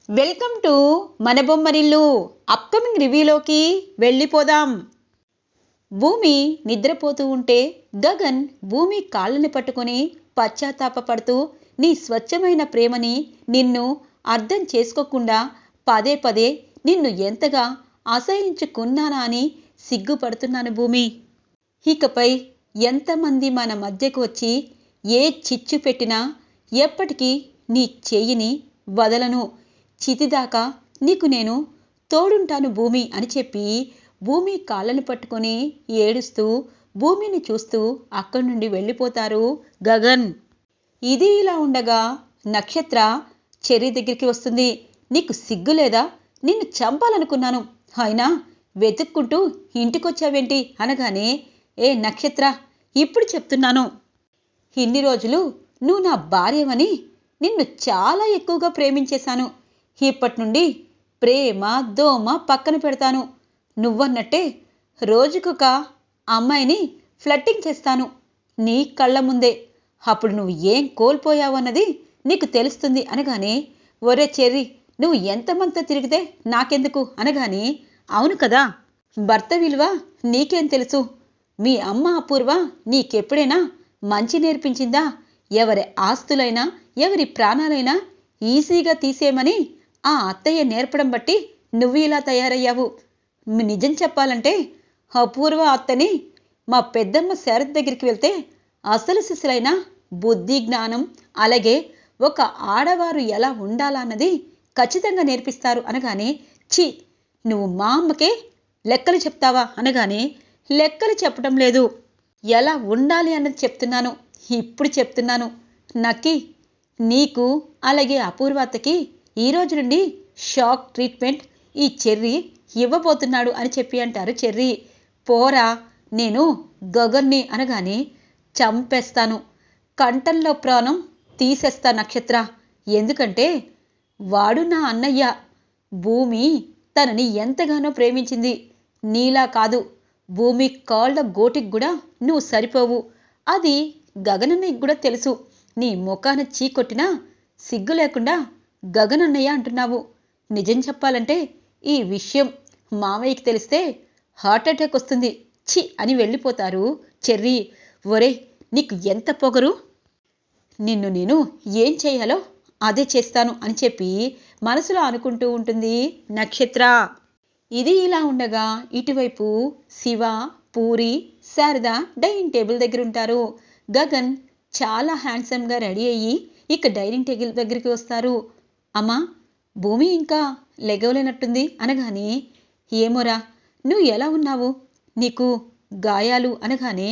Welcome to మన Bommarillu. Upcoming రివ్యూలోకి వెళ్ళిపోదాం. భూమి నిద్రపోతూ ఉంటే గగన్ భూమి కాళ్ళని పట్టుకొని పశ్చాత్తాపపడుతూ నీ స్వచ్ఛమైన ప్రేమని నిన్ను అర్థం చేసుకోకుండా పదే పదే నిన్ను ఎంతగా అసహించుకున్నానా అని సిగ్గుపడుతున్నాను భూమి. ఇకపై ఎంతమంది మన మధ్యకు వచ్చి ఏ చిచ్చు పెట్టినా ఎప్పటికీ నీ చెయ్యిని వదలను, చితిదాకా నీకు నేను తోడుంటాను భూమి అని చెప్పి భూమి కాళ్ళని పట్టుకొని ఏడుస్తూ భూమిని చూస్తూ అక్కడి నుండి వెళ్ళిపోతారు గగన్. ఇది ఇలా ఉండగా నక్షత్ర చెర్రీ దగ్గరికి వస్తుంది. నీకు సిగ్గు లేదా? నిన్ను చంపాలనుకున్నాను, అయినా వెతుక్కుంటూ ఇంటికొచ్చావేంటి అనగానే, ఏ నక్షత్ర, ఇప్పుడు చెప్తున్నాను, ఇన్ని రోజులు నువ్వు నా భార్యవని నిన్ను చాలా ఎక్కువగా ప్రేమించేశాను. ఇప్పటి నుండి ప్రేమ దోమ పక్కన పెడతాను. నువ్వన్నట్టే రోజుకొక అమ్మాయిని ఫ్లట్టింగ్ చేస్తాను నీ కళ్ళ ముందే. అప్పుడు నువ్వు ఏం కోల్పోయావన్నది నీకు తెలుస్తుంది అనగానే, ఒరే చెర్రీ, నువ్వు ఎంతమంతా తిరిగితే నాకెందుకు అనగానే, అవును కదా, భర్త విలువ నీకేం తెలుసు? మీ అమ్మ అపూర్వ నీకెప్పుడైనా మంచి నేర్పించిందా? ఎవరి ఆస్తులైనా ఎవరి ప్రాణాలైనా ఈజీగా తీసేయమని ఆ అత్తయ్య నేర్పడం బట్టి నువ్వు ఇలా తయారయ్యావు. నిజం చెప్పాలంటే అపూర్వ అత్తని మా పెద్దమ్మ శారద దగ్గరికి వెళ్తే అసలు సిసలైన బుద్ధి జ్ఞానం, అలాగే ఒక ఆడవారు ఎలా ఉండాలన్నది ఖచ్చితంగా నేర్పిస్తారు అనగానే, ఛీ, నువ్వు మా అమ్మకే లెక్కలు చెప్తావా అనగానే, లెక్కలు చెప్పడం లేదు, ఎలా ఉండాలి అన్నది చెప్తున్నాను. ఇప్పుడు చెప్తున్నాను నక్కి, నీకు అలాగే అపూర్వతకి ఈరోజు నుండి షాక్ ట్రీట్మెంట్ ఈ చెర్రీ ఇవ్వబోతున్నాడు అని చెప్పి అంటారు చెర్రీ. పోరా, నేను గగన్ని అనగానే, చంపేస్తాను, కంఠంలో ప్రాణం తీసేస్తా నక్షత్ర. ఎందుకంటే వాడు నా అన్నయ్య. భూమి తనని ఎంతగానో ప్రేమించింది. నీలా కాదు, భూమి కాళ్ళ గోటికి కూడా నువ్వు సరిపోవు. అది గగనన్నయ్యకి కూడా తెలుసు. నీ ముఖాన చీకొట్టినా సిగ్గు లేకుండా గగనన్నయ్య అంటున్నావు. నిజం చెప్పాలంటే ఈ విషయం మామయ్యకి తెలిస్తే హార్ట్అటాక్ వస్తుంది, ఛీ అని వెళ్ళిపోతారు చెర్రీ. ఒరే, నీకు ఎంత పొగరు? నిన్ను నేను ఏం చేయాలో అదే చేస్తాను అని చెప్పి మనసులో అనుకుంటూ ఉంటుంది నక్షత్ర. ఇది ఇలా ఉండగా ఇటువైపు శివ, పూరి, శారద డైనింగ్ టేబుల్ దగ్గర ఉంటారు. గగన్ చాలా హ్యాండ్సమ్గా రెడీ అయ్యి ఇక డైనింగ్ టేబుల్ దగ్గరికి వస్తారు. అమ్మా, భూమి ఇంకా లెగవలేనట్టుంది అనగానే, ఏమోరా, నువ్వు ఎలా ఉన్నావు? నీకు గాయాలు అనగానే,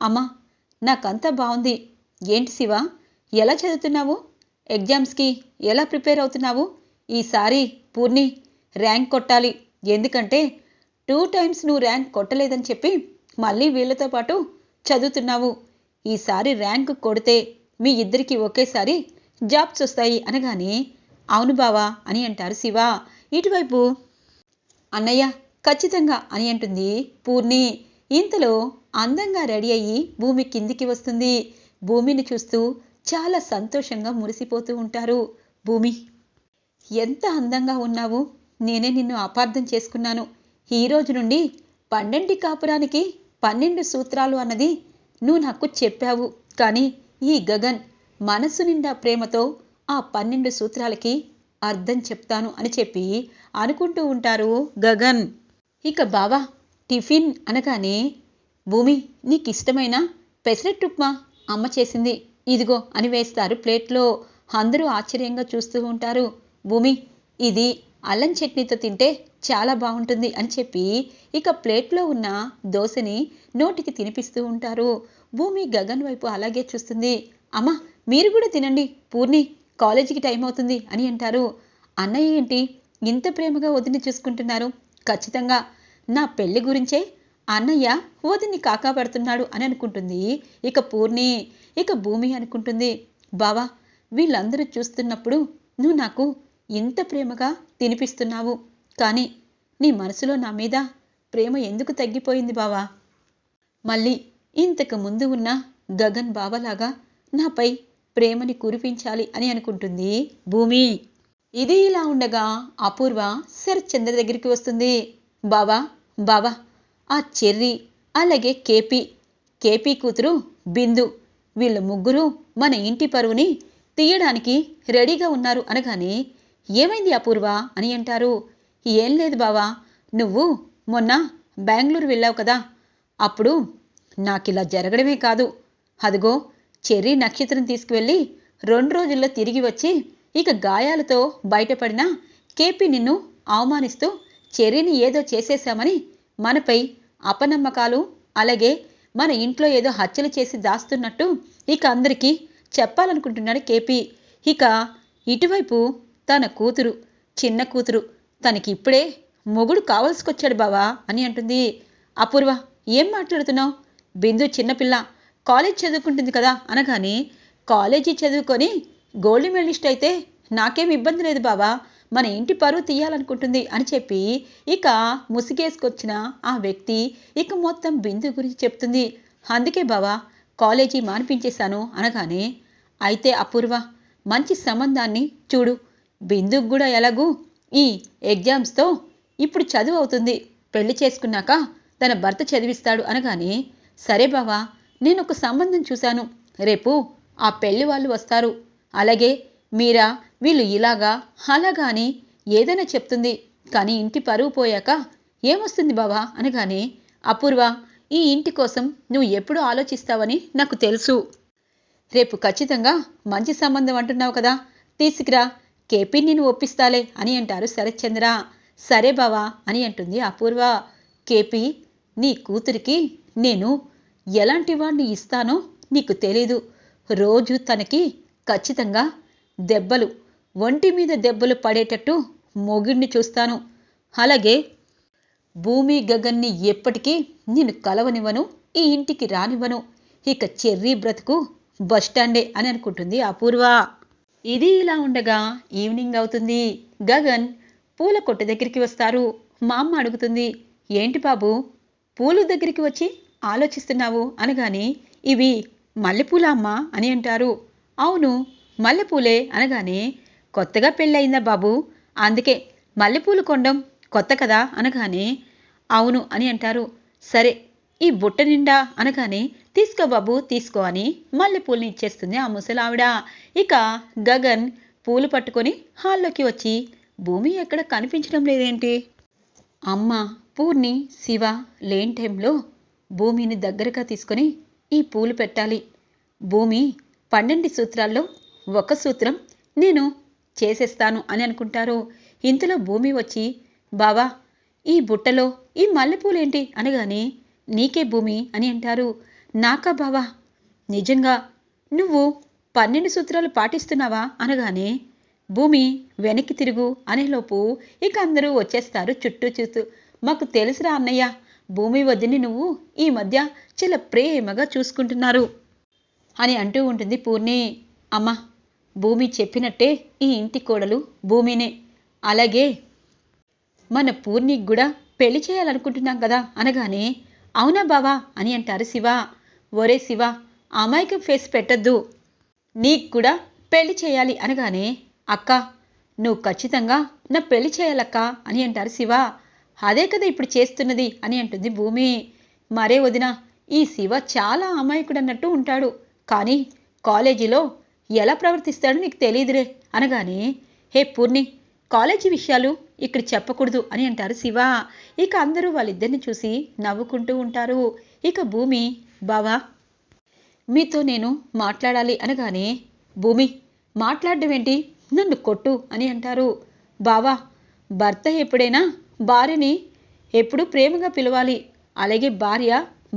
అమ్మా, నాకంతా బాగుంది. ఏంటి శివ, ఎలా చదువుతున్నావు? ఎగ్జామ్స్కి ఎలా ప్రిపేర్ అవుతున్నావు? ఈసారి పూర్ణి ర్యాంక్ కొట్టాలి. ఎందుకంటే 2 times నువ్వు ర్యాంక్ కొట్టలేదని చెప్పి మళ్ళీ వీళ్ళతో పాటు చదువుతున్నావు. ఈసారి ర్యాంక్ కొడితే మీ ఇద్దరికి ఒకేసారి జాబ్స్ వస్తాయి అనగానే, అవును బావా అని అంటారు శివ. ఇటువైపు అన్నయ్య ఖచ్చితంగా అని అంటుంది పూర్ణి. ఇంతలో అందంగా రెడీ అయ్యి భూమి కిందికి వస్తుంది. భూమిని చూస్తూ చాలా సంతోషంగా మురిసిపోతూ ఉంటారు. భూమి, ఎంత అందంగా ఉన్నావు. నేనే నిన్ను అపార్థం చేసుకున్నాను. ఈ రోజు నుండి 12 కాపురానికి 12 సూత్రాలు అన్నది నువ్వు నాకు చెప్పావు. కానీ ఈ గగన్ మనసు నిండా ప్రేమతో ఆ 12 సూత్రాలకి అర్థం చెప్తాను అని చెప్పి అనుకుంటూ ఉంటారు గగన్. ఇక బావా, టిఫిన్ అనగానే, భూమి, నీకు ఇష్టమైన పెసరట్టు ఉప్మా అమ్మ చేసింది, ఇదిగో అని వేస్తారు ప్లేట్లో. అందరూ ఆశ్చర్యంగా చూస్తూ ఉంటారు. భూమి, ఇది అల్లం చట్నీతో తింటే చాలా బాగుంటుంది అని చెప్పి ఇక ప్లేట్లో ఉన్న దోశని నోటికి తినిపిస్తూ ఉంటారు. భూమి గగన్ వైపు అలాగే చూస్తుంది. అమ్మ, మీరు కూడా తినండి, పూర్ణి కాలేజీకి టైం అవుతుంది అని అంటారు. అన్నయ్య ఏంటి ఇంత ప్రేమగా వదిని చూసుకుంటున్నారు? ఖచ్చితంగా నా పెళ్లి గురించే అన్నయ్య వదిని కాకాపడుతున్నాడు అని అనుకుంటుంది ఇక పూర్ణి. ఇక భూమి అనుకుంటుంది, బావా, వీళ్ళందరూ చూస్తున్నప్పుడు నువ్వు నాకు ఇంత ప్రేమగా తినిపిస్తున్నావు, కానీ నీ మనసులో నా మీద ప్రేమ ఎందుకు తగ్గిపోయింది బావా? మళ్ళీ ఇంతకు ముందు ఉన్న గగన్ బావలాగా నాపై ప్రేమని కురిపించాలి అని అనుకుంటుంది భూమి. ఇది ఇలా ఉండగా అపూర్వ శరత్చంద్ర దగ్గరికి వస్తుంది. బావా బావా, ఆ చెర్రి అలాగే కేపీ కూతురు బిందు, వీళ్ళు ముగ్గురు మన ఇంటి పరువుని తీయడానికి రెడీగా ఉన్నారు అనగానే, ఏమైంది అపూర్వ అని అంటారు. ఏం లేదు బావా, నువ్వు మొన్న బెంగళూరు వెళ్ళావు కదా, అప్పుడు నాకిలా జరగడమే కాదు, అదిగో చెర్రీ నక్షత్రం తీసుకువెళ్ళి 2 రోజుల్లో తిరిగి వచ్చి ఇక గాయాలతో బయటపడిన కేపీ నిన్ను అవమానిస్తూ చెర్రీని ఏదో చేసేశామని మనపై అపనమ్మకాలు, అలాగే మన ఇంట్లో ఏదో హత్యలు చేసి దాస్తున్నట్టు ఇక అందరికీ చెప్పాలనుకుంటున్నాడు కేపీ. ఇక ఇటువైపు తన కూతురు, చిన్న కూతురు, తనకి ఇప్పుడే మొగుడు కావలసుకొచ్చాడు బావా అని అంటుంది. అపూర్వ, ఏం మాట్లాడుతున్నావు? బిందు చిన్నపిల్ల, కాలేజ్ చదువుకుంటుంది కదా అనగానే, కాలేజీ చదువుకొని గోల్డ్ మెడలిస్ట్ అయితే నాకేం ఇబ్బంది లేదు బావా, మన ఇంటి పరువు తీయాలనుకుంటుంది అని చెప్పి ఇక ముసిగేసుకొచ్చిన ఆ వ్యక్తి ఇక మొత్తం బిందు గురించి చెప్తుంది. అందుకే బావా కాలేజీ మానిపించేశాను అనగానే, అయితే అపూర్వ మంచి సంబంధాన్ని చూడు, బిందుకు కూడా ఎలాగూ ఈ ఎగ్జామ్స్తో ఇప్పుడు చదువు అవుతుంది, పెళ్లి చేసుకున్నాక తన భర్త చదివిస్తాడు అనగానే, సరే బావా నేను ఒక సంబంధం చూశాను, రేపు ఆ పెళ్లి వాళ్ళు వస్తారు, అలాగే మీరా వీళ్ళు ఇలాగా అలాగా అని ఏదైనా చెప్తుంది, కానీ ఇంటి పరువు పోయాక ఏమొస్తుంది బావా అనగానే, అపూర్వ ఈ ఇంటి కోసం నువ్వు ఎప్పుడు ఆలోచిస్తావని నాకు తెలుసు, రేపు ఖచ్చితంగా మంచి సంబంధం అంటున్నావు కదా, తీసుకురా, కేపీ నేను ఒప్పిస్తాలే అని అంటారు శరత్చంద్ర. సరే బావా అని అంటుంది అపూర్వ. కేపీ, నీ కూతురికి నేను ఎలాంటి వాడిని ఇస్తానో నీకు తెలీదు, రోజు తనకి ఖచ్చితంగా దెబ్బలు, ఒంటి మీద దెబ్బలు పడేటట్టు మొగుడిని చూస్తాను, అలాగే భూమి గగన్ని ఎప్పటికీ నేను కలవనివ్వను, ఈ ఇంటికి రానివ్వను, ఇక చెర్రీ బ్రతుకు బస్టాండే అని అనుకుంటుంది అపూర్వ. ఇది ఇలా ఉండగా ఈవినింగ్ అవుతుంది. గగన్ పూల కొట్టు దగ్గరికి వస్తారు. మా అమ్మ అడుగుతుంది, ఏంటి బాబు పూలు దగ్గరికి వచ్చి ఆలోచిస్తున్నావు అనగానే, ఇవి మల్లెపూల అమ్మా అని అంటారు. అవును మల్లెపూలే అనగానే, కొత్తగా పెళ్ళయిందా బాబు, అందుకే మల్లెపూలు కొనడం కొత్త కదా అనగానే, అవును అని అంటారు. సరే ఈ బుట్ట నిండా అనగానే, తీసుకో బాబు తీసుకో అని మల్లెపూలని ఇచ్చేస్తుంది ఆ ముసలావిడ. ఇక గగన్ పూలు పట్టుకొని హాల్లోకి వచ్చి, భూమి ఎక్కడ కనిపించడం లేదేంటి, అమ్మ పూర్ణి శివ లేని టైంలో భూమిని దగ్గరగా తీసుకొని ఈ పూలు పెట్టాలి, భూమి 12 సూత్రాల్లో ఒక సూత్రం నేను చేసేస్తాను అని అనుకుంటారు. ఇంతలో భూమి వచ్చి, బావా ఈ బుట్టలో ఈ మల్లెపూలేంటి అనగానే, నీకే భూమి అని అంటారు. నాకా బావా, నిజంగా నువ్వు 12 సూత్రాలు పాటిస్తున్నావా అనగానే, భూమి వెనక్కి తిరుగు అనేలోపు ఇక అందరూ వచ్చేస్తారు చుట్టూ చూస్తూ. మాకు తెలుసురా అన్నయ్య, భూమి వద్దని నువ్వు ఈ మధ్య చాలా ప్రేమగా చూసుకుంటున్నారు అని అంటూ ఉంటుంది పూర్ణి. అమ్మ, భూమి చెప్పినట్టే ఈ ఇంటి కోడలు భూమినే, అలాగే మన పూర్ణికి కూడా పెళ్లి చేయాలనుకుంటున్నాం కదా అనగానే, అవునా బావా అని అంటారు శివ. ఒరే శివ, అమాయకం ఫేస్ పెట్టద్దు, నీకు కూడా పెళ్లి చేయాలి అనగానే, అక్క నువ్వు ఖచ్చితంగా నా పెళ్లి చేయాలక్క అని అంటారు శివ. అదే కదా ఇప్పుడు చేస్తున్నది అని అంటుంది భూమి. మరే వదిన, ఈ శివ చాలా అమాయకుడు అన్నట్టు ఉంటాడు, కానీ కాలేజీలో ఎలా ప్రవర్తిస్తాడో నీకు తెలియదురే అనగానే, హే పూర్ణి, కాలేజీ విషయాలు ఇక్కడ చెప్పకూడదు అని అంటారు శివ. ఇక అందరూ వాళ్ళిద్దరిని చూసి నవ్వుకుంటూ ఉంటారు. ఇక భూమి, బావా మీతో నేను మాట్లాడాలి అనగానే, భూమి మాట్లాడడం ఏంటి, నన్ను కొట్టు అని అంటారు. బావా, భర్త ఎప్పుడైనా భార్యని ఎప్పుడూ ప్రేమగా పిలవాలి, అలాగే భార్య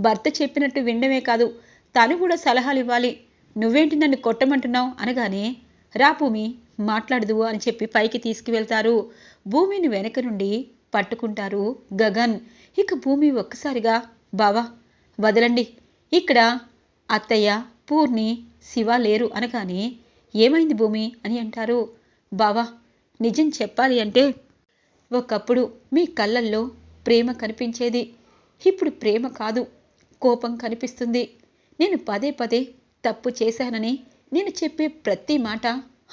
భర్త చెప్పినట్టు వినడమే కాదు తను కూడా సలహాలు ఇవ్వాలి, నువ్వేంటి నన్ను కొట్టమంటున్నావు అనగానే, రా భూమి మాట్లాడదు అని చెప్పి పైకి తీసుకువెళ్తారు. భూమిని వెనక నుండి పట్టుకుంటారు గగన్. ఇక భూమి ఒక్కసారిగా, బావా వదలండి, ఇక్కడ అత్తయ్య పూర్ణి శివ లేరు అనగానే, ఏమైంది భూమి అని అంటారు. బావా నిజం చెప్పాలి అంటే, ఒకప్పుడు మీ కళ్ళల్లో ప్రేమ కనిపించేది, ఇప్పుడు ప్రేమ కాదు కోపం కనిపిస్తుంది, నేను పదే పదే తప్పు చేశానని నేను చెప్పే ప్రతి మాట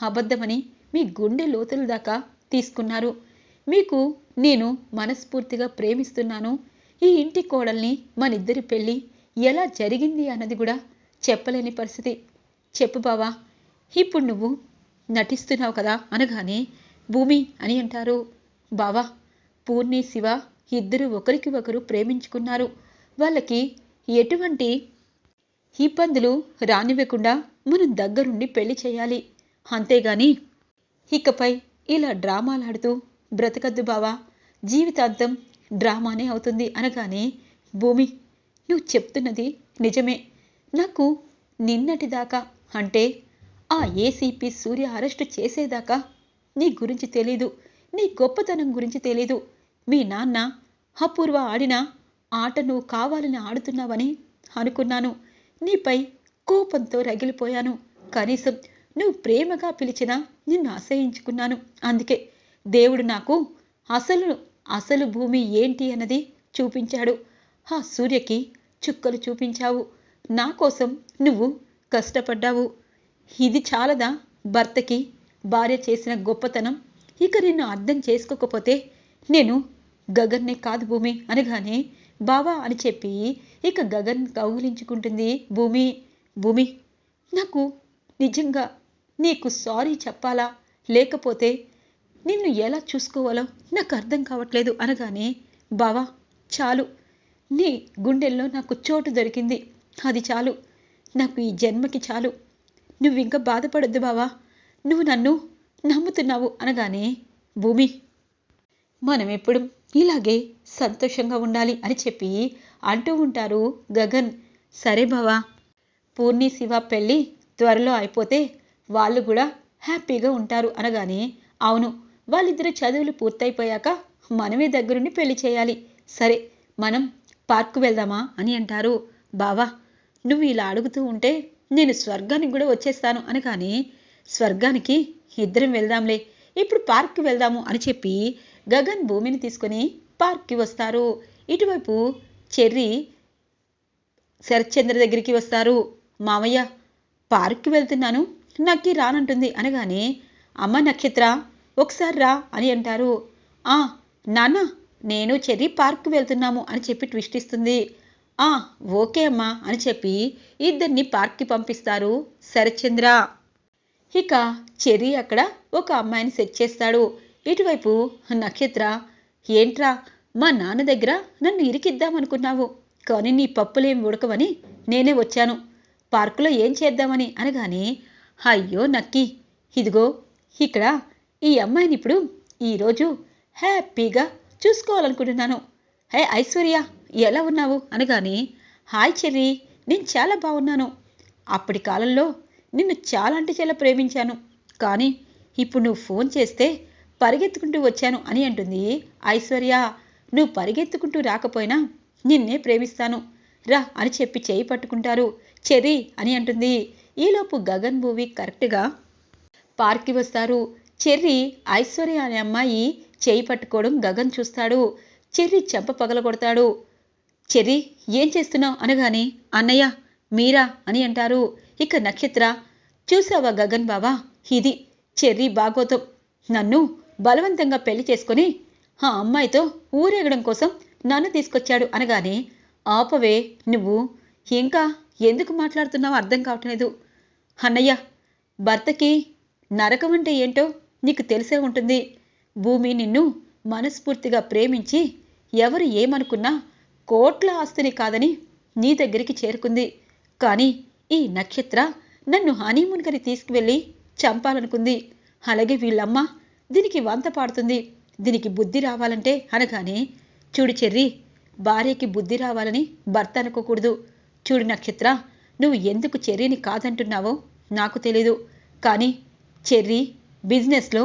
అబద్ధమని మీ గుండె లోతుల దాకా తీసుకున్నారు. మీకు నేను మనస్ఫూర్తిగా ప్రేమిస్తున్నాను, ఈ ఇంటి కోడల్ని, మనిద్దరి పెళ్ళి ఎలా జరిగింది అన్నది కూడా చెప్పలేని పరిస్థితి. చెప్పు బావా, ఇప్పుడు నువ్వు నటిస్తున్నావు కదా అనగానే భూమి అని అంటారు. బావా, పూర్ణి శివ ఇద్దరు ఒకరికి ఒకరు ప్రేమించుకున్నారు. వాళ్ళకి ఎటువంటి ఇబ్బందులు రానివ్వకుండా మనం దగ్గరుండి పెళ్లి చేయాలి. అంతేగాని ఇకపై ఇలా డ్రామాలాడుతూ బ్రతకద్దు బావా, జీవితాంతం డ్రామానే అవుతుంది అనగానే భూమి, నువ్వు చెప్తున్నది నిజమే. నాకు నిన్నటిదాకా, అంటే ఆ ఏసీపీ సూర్య అరెస్టు చేసేదాకా నీ గురించి తెలీదు, నీ గొప్పతనం గురించి తెలీదు. మీ నాన్న అపూర్వ ఆడిన ఆట నువ్వు కావాలని ఆడుతున్నావని అనుకున్నాను. నీపై కోపంతో రగిలిపోయాను. కనీసం నువ్వు ప్రేమగా పిలిచినా నిన్ను అసహించుకున్నాను. అందుకే దేవుడు నాకు అసలు భూమి ఏంటి అన్నది చూపించాడు. ఆ సూర్యకి చుక్కలు చూపించావు. నా కోసం నువ్వు కష్టపడ్డావు. ఇది చాలదా భర్తకి భార్య చేసిన గొప్పతనం? ఇక నిన్ను అర్థం చేసుకోకపోతే నేను గగన్నే కాదు భూమి అనగానే బావా అని చెప్పి ఇక గగన్ కౌగిలించుకుంటుంది భూమి. భూమి, నాకు నిజంగా నీకు సారీ చెప్పాలా, లేకపోతే నిన్ను ఎలా చూసుకోవాలో నాకు అర్థం కావట్లేదు అనగానే బావా, చాలు, నీ గుండెల్లో నాకు చోటు దొరికింది, అది చాలు, నాకు ఈ జన్మకి చాలు. నువ్వు ఇంకా బాధపడొద్దు బావా, నువ్వు నన్ను నమ్ముతున్నావు అనగానే భూమి, మనం ఎప్పుడు ఇలాగే సంతోషంగా ఉండాలి అని చెప్పి అంటూ ఉంటారు గగన్. సరే బావా, పూర్ణి శివ పెళ్ళి త్వరలో అయిపోతే వాళ్ళు కూడా హ్యాపీగా ఉంటారు అనగానే అవును, వాళ్ళిద్దరు చదువులు పూర్తయిపోయాక మనమే దగ్గరుండి పెళ్లి చేయాలి. సరే, మనం పార్కు వెళ్దామా అని అంటారు. బావా, నువ్వు ఇలా అడుగుతూ ఉంటే నేను స్వర్గానికి కూడా వచ్చేస్తాను అనగానే స్వర్గానికి ఇద్దరం వెళ్దాంలే, ఇప్పుడు పార్క్కి వెళ్దాము అని చెప్పి గగన్ భూమిని తీసుకొని పార్క్కి వస్తారు. ఇటువైపు చెర్రీ శరత్చంద్ర దగ్గరికి వస్తారు. మామయ్య, పార్క్కి వెళ్తున్నాను, నక్కి రానంటుంది అనగానే అమ్మ నక్షత్ర, ఒకసారి రా అని అంటారు. నాన్న, నేను చెర్రీ పార్క్కి వెళ్తున్నాము అని చెప్పి ట్విస్ట్ ఇస్తుంది. ఓకే అమ్మా అని చెప్పి ఇద్దరిని పార్క్కి పంపిస్తారు శరత్చంద్ర. ఇక చెర్రీ అక్కడ ఒక అమ్మాయిని సెట్ చేస్తాడు. ఇటువైపు నక్షత్ర, ఏంట్రా మా నాన్న దగ్గర నన్ను ఇరికిద్దామనుకున్నావు, కానీ నీ పప్పులేం ఉడకవని నేనే వచ్చాను, పార్కులో ఏం చేద్దామని అనగానే అయ్యో నక్కి, ఇదిగో ఇక్కడ ఈ అమ్మాయిని ఇప్పుడు ఈరోజు హ్యాపీగా చూసుకోవాలనుకుంటున్నాను. హే ఐశ్వర్య, ఎలా ఉన్నావు అనగానే హాయ్ చెర్రీ, నేను చాలా బాగున్నాను. అప్పటి కాలంలో నిన్ను చాలా అంటే చాలా ప్రేమించాను, కానీ ఇప్పుడు నువ్వు ఫోన్ చేస్తే పరిగెత్తుకుంటూ వచ్చాను అని అంటుంది ఐశ్వర్య. నువ్వు పరిగెత్తుకుంటూ రాకపోయినా నిన్నే ప్రేమిస్తాను రా అని చెప్పి చేయి పట్టుకుంటారు. చెర్రీ అని అంటుంది. ఈలోపు గగన్ భూవి కరెక్ట్గా పార్క్కి వస్తారు. చెర్రీ ఐశ్వర్య అనే అమ్మాయి చేయి పట్టుకోవడం గగన్ చూస్తాడు. చెర్రీ చెంప పగలగొడతాడు. చెర్రీ, ఏం చేస్తున్నావు అనగానే అన్నయ్య మీరా అని అంటారు. ఇక నక్షత్ర, చూసావా గగన్ బావా, ఇది చెర్రీ బాగోతం, నన్ను బలవంతంగా పెళ్లి చేసుకొని ఆ అమ్మాయితో ఊరేగడం కోసం నన్ను తీసుకొచ్చాడు అనగానే ఆపవే, నువ్వు ఇంకా ఎందుకు మాట్లాడుతున్నావో అర్థం కావట్లేదు. అన్నయ్య, భర్తకి నరకం అంటే ఏంటో నీకు తెలిసే ఉంటుంది. భూమి నిన్ను మనస్ఫూర్తిగా ప్రేమించి ఎవరు ఏమనుకున్నా కోట్ల ఆస్తిని కాదని నీ దగ్గరికి చేరుకుంది. కానీ ఈ నక్షత్ర నన్ను హనీమూన్కని తీసుకువెళ్ళి చంపాలనుకుంది. అలాగే వీళ్ళమ్మ దీనికి వంత పాడుతుంది, దీనికి బుద్ధి రావాలంటే అనగానే చూడు చెర్రీ, భార్యకి బుద్ధి రావాలని భర్త అనుకోకూడదు. చూడు నక్షత్ర, నువ్వు ఎందుకు చెర్రీని కాదంటున్నావో నాకు తెలీదు, కానీ చెర్రీ బిజినెస్లో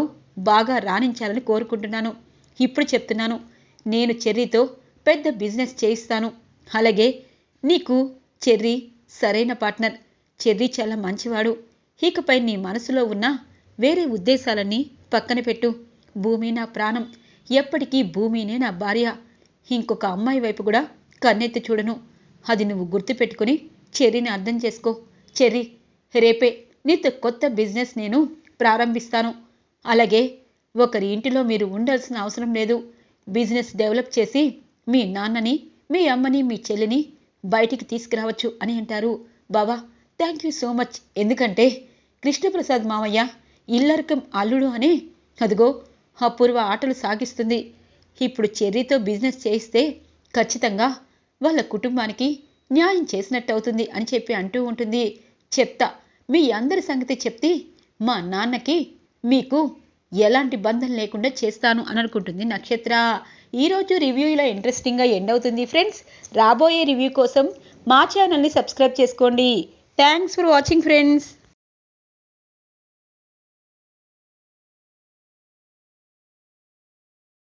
బాగా రాణించాలని కోరుకుంటున్నాను. ఇప్పుడు చెప్తున్నాను, నేను చెర్రీతో పెద్ద బిజినెస్ చేయిస్తాను. అలాగే నీకు చెర్రీ సరైన పార్ట్నర్. చెర్రీ చాలా మంచివాడు. ఇకపై నీ మనసులో ఉన్న వేరే ఉద్దేశాలన్నీ పక్కన పెట్టు. భూమి నా ప్రాణం, ఎప్పటికీ భూమినే నా భార్య. ఇంకొక అమ్మాయి వైపు కూడా కన్నెత్తి చూడను. అది నువ్వు గుర్తుపెట్టుకుని చెర్రీని అర్థం చేసుకో. చెర్రీ, రేపే నీతో కొత్త బిజినెస్ నేను ప్రారంభిస్తాను. అలాగే ఒకరి ఇంటిలో మీరు ఉండాల్సిన అవసరం లేదు. బిజినెస్ డెవలప్ చేసి మీ నాన్నని, మీ అమ్మని, మీ చెల్లిని బయటికి తీసుకురావచ్చు అని అంటారు. బావా థ్యాంక్ యూ సో మచ్. ఎందుకంటే కృష్ణప్రసాద్ మామయ్య ఇల్లరికం అల్లుడు అని అదిగో అపూర్వ ఆటలు సాగిస్తుంది. ఇప్పుడు చెర్రీతో బిజినెస్ చేయిస్తే ఖచ్చితంగా వాళ్ళ కుటుంబానికి న్యాయం చేసినట్టు అవుతుంది అని చెప్పి అంటూ ఉంటుంది. చెప్తా, మీ అందరి సంగతి చెప్తే మా నాన్నకి మీకు ఎలాంటి బంధం లేకుండా చేస్తాను అని అనుకుంటుంది నక్షత్ర. ఈరోజు రివ్యూ ఇలా ఇంట్రెస్టింగ్గా ఎండ్ అవుతుంది ఫ్రెండ్స్. రాబోయే రివ్యూ కోసం మా ఛానల్ని సబ్స్క్రైబ్ చేసుకోండి. Thanks for watching friends.